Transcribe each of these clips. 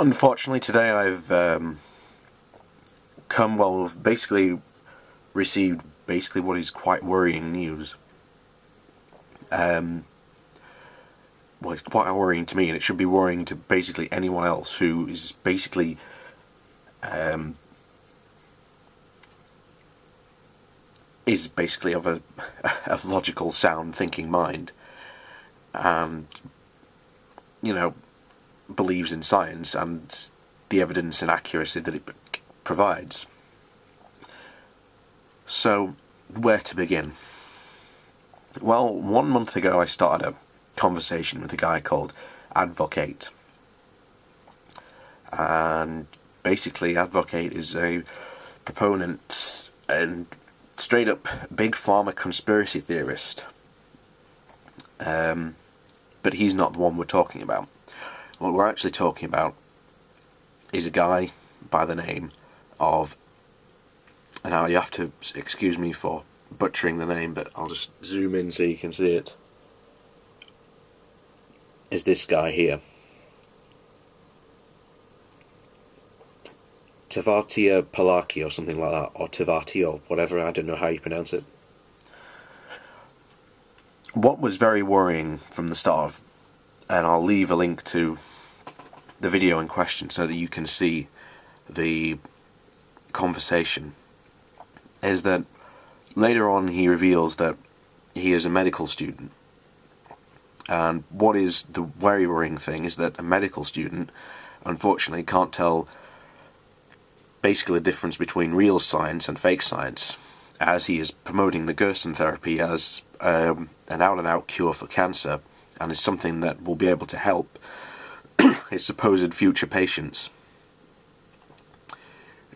Unfortunately, today I've basically received what is quite worrying news. Well, it's quite worrying to me, and it should be worrying to basically anyone else who is basically of a logical, sound thinking mind, and believes in science and the evidence and accuracy that it provides. So, where to begin? Well, 1 month ago I started a conversation with a guy called Advocate. And basically Advocate is a proponent and straight up big pharma conspiracy theorist. But he's not the one we're talking about. What we're actually talking about is a guy by the name of, and now you have to excuse me for butchering the name, but I'll just zoom in so you can see it, is this guy here. Tavatia Palaki or something like that, or Tavatio, whatever, I don't know how you pronounce it. What was very worrying from the start, and I'll leave a link to the video in question so that you can see the conversation, is that later on he reveals that he is a medical student. And what is the very worrying thing is that a medical student unfortunately can't tell basically the difference between real science and fake science, as he is promoting the Gerson therapy as an out-and-out cure for cancer, and is something that will be able to help his supposed future patients.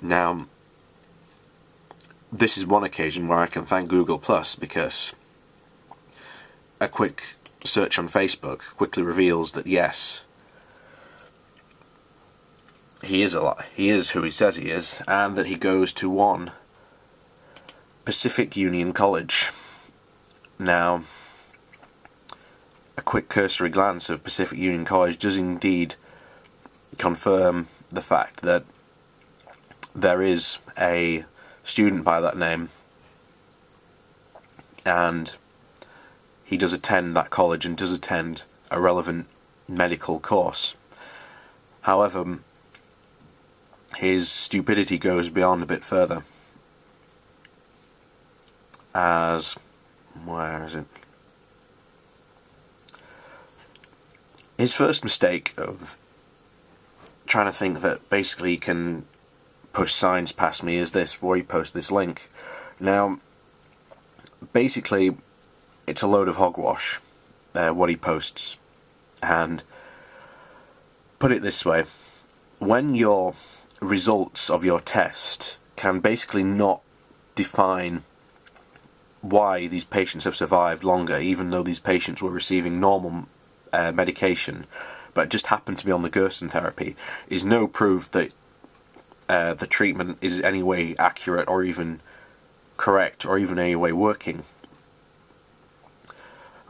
Now, this is one occasion where I can thank Google Plus, because a quick search on Facebook quickly reveals that yes, he is who he says he is, and that he goes to one Pacific Union College. Now, a quick cursory glance of Pacific Union College does indeed confirm the fact that there is a student by that name, and he does attend that college and does attend a relevant medical course. However, his stupidity goes beyond a bit further, as, where is it? His first mistake of trying to think that basically he can push science past me is this, where he posts this link. Now, basically, it's a load of hogwash, what he posts. And put it this way, when your results of your test can basically not define why these patients have survived longer, even though these patients were receiving normal medication, but just happened to be on the Gerson therapy, is no proof that the treatment is any way accurate or even correct or even any way working.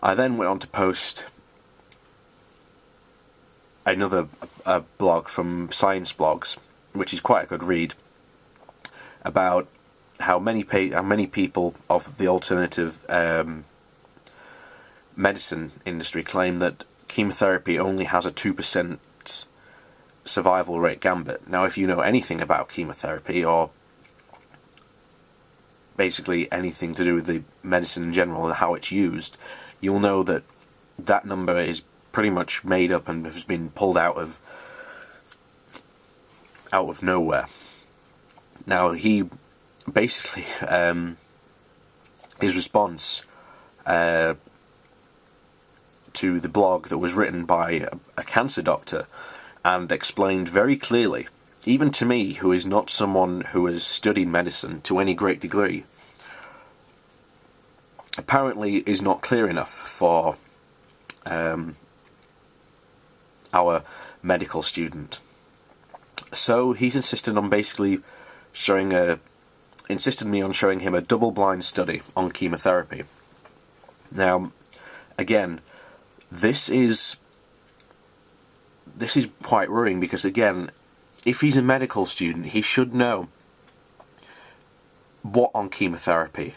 I then went on to post another blog from Science Blogs, which is quite a good read, about how many people of the alternative medicine industry claim that chemotherapy only has a 2% survival rate gambit. Now, if you know anything about chemotherapy, or basically anything to do with the medicine in general and how it's used, you'll know that that number is pretty much made up and has been pulled out of nowhere. Now, he basically, his response to the blog that was written by a cancer doctor, and explained very clearly, even to me, who is not someone who has studied medicine to any great degree, apparently is not clear enough for our medical student. So he's insisted on basically insisted me on showing him a double-blind study on chemotherapy. Now, again, this is this is quite worrying because, again, if he's a medical student, he should know what on chemotherapy.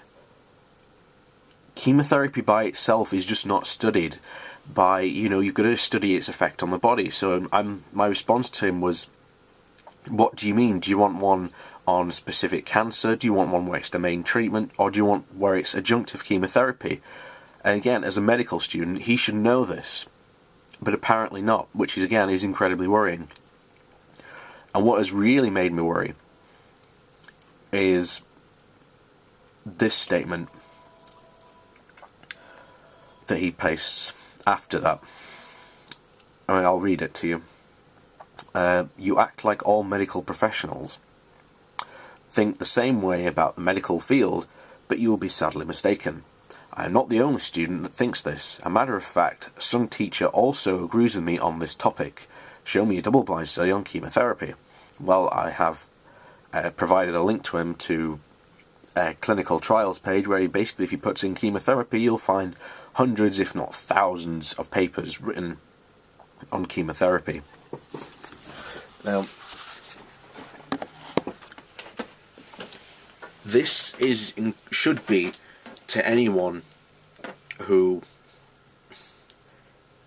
Chemotherapy by itself is just not studied by, you've got to study its effect on the body. So my response to him was, what do you mean? Do you want one on specific cancer? Do you want one where it's the main treatment? Or do you want where it's adjunctive chemotherapy? And again, as a medical student, he should know this. But apparently not, which is, again, is incredibly worrying. And what has really made me worry is this statement that he pastes after that. I'll read it to you. You act like all medical professionals. Think the same way about the medical field, but you will be sadly mistaken. I am not the only student that thinks this. A matter of fact, some teacher also agrees with me on this topic. Show me a double-blind study on chemotherapy. Well, I have provided a link to him to a clinical trials page where basically, if he puts in chemotherapy, you'll find hundreds, if not thousands, of papers written on chemotherapy. Now, this should be to anyone who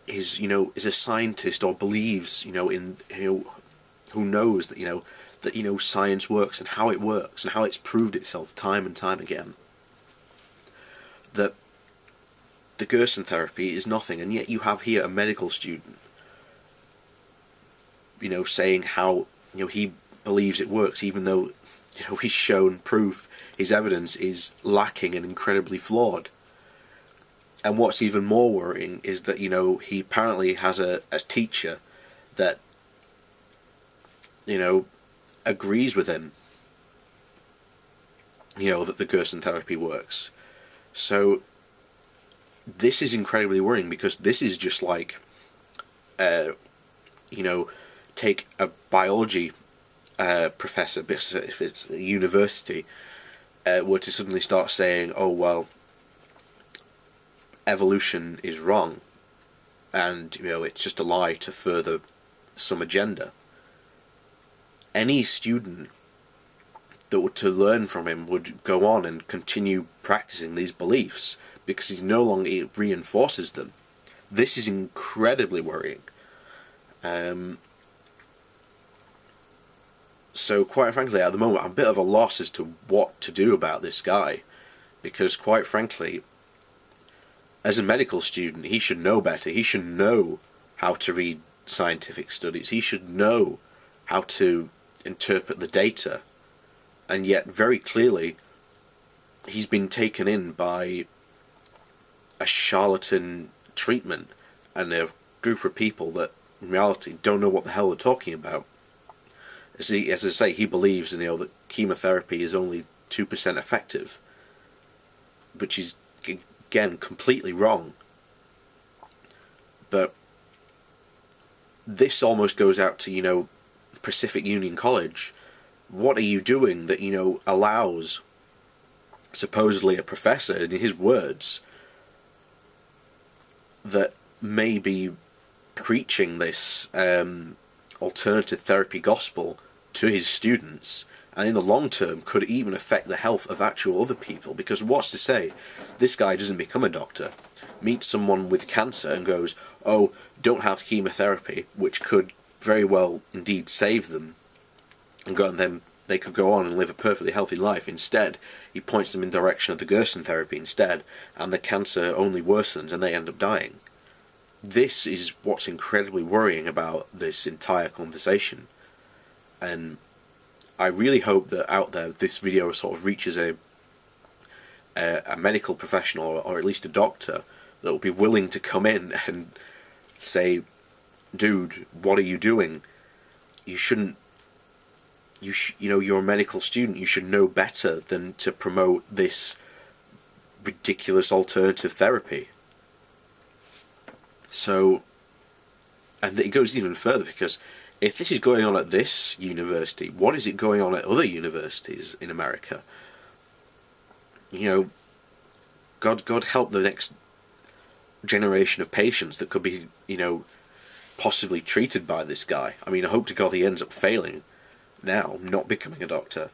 is a scientist or believes who knows that science works and how it works and how it's proved itself time and time again. That the Gerson therapy is nothing, and yet you have here a medical student saying how he believes it works, even though he's shown proof his evidence is lacking and incredibly flawed. And what's even more worrying is that he apparently has a teacher that agrees with him that the Gerson therapy works. So this is incredibly worrying, because this is just like take a biology professor, if it's a university, were to suddenly start saying, oh well, evolution is wrong, and it's just a lie to further some agenda. Any student that were to learn from him would go on and continue practicing these beliefs, because he no longer reinforces them. This is incredibly worrying. So quite frankly, at the moment, I'm a bit of a loss as to what to do about this guy, because quite frankly, as a medical student, he should know better. He should know how to read scientific studies. He should know how to interpret the data. And yet, very clearly, he's been taken in by a charlatan treatment and a group of people that, in reality, don't know what the hell they're talking about. As I say, he believes that chemotherapy is only 2% effective, which is, again, completely wrong. But this almost goes out to, Pacific Union College. What are you doing that, allows supposedly a professor, in his words, that may be preaching this alternative therapy gospel to his students, and in the long term could even affect the health of actual other people? Because what's to say this guy doesn't become a doctor, meets someone with cancer and goes, oh, don't have chemotherapy, which could very well indeed save them, and then they could go on and live a perfectly healthy life. Instead, he points them in the direction of the Gerson therapy instead, and the cancer only worsens and they end up dying. This is what's incredibly worrying about this entire conversation. And I really hope that out there this video sort of reaches a medical professional, or at least a doctor, that will be willing to come in and say, dude, what are you doing? You shouldn't, you're a medical student, you should know better than to promote this ridiculous alternative therapy. So, and it goes even further, because if this is going on at this university, what is it going on at other universities in America? God help the next generation of patients that could be, possibly treated by this guy. I mean, I hope to God he ends up failing now, not becoming a doctor.